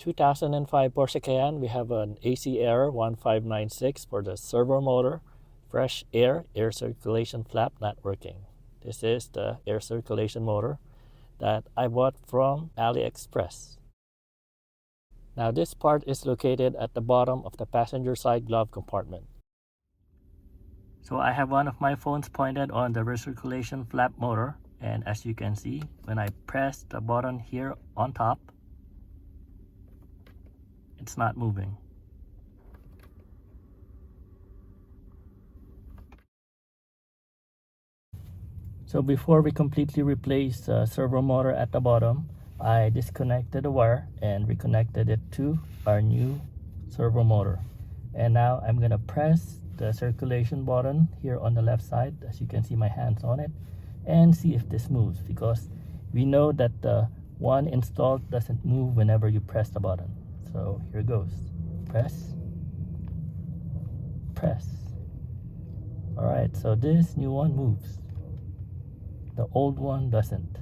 2005 Porsche Cayenne, we have an AC error 1596 for the servo motor. Fresh air circulation flap not working. This is the air circulation motor that I bought from AliExpress. Now this part is located at the bottom of the passenger side glove compartment. So I have one of my phones pointed on the recirculation flap motor, and as you can see, when I press the button here on top, it's not moving. So before we completely replace the servo motor at the bottom, I disconnected the wire and reconnected it to our new servo motor. And now I'm gonna press the circulation button here on the left side, as you can see my hands on it, and see if this moves, because we know that the one installed doesn't move whenever you press the button. So here goes. Press. Press. Alright, so this new one moves. The old one doesn't.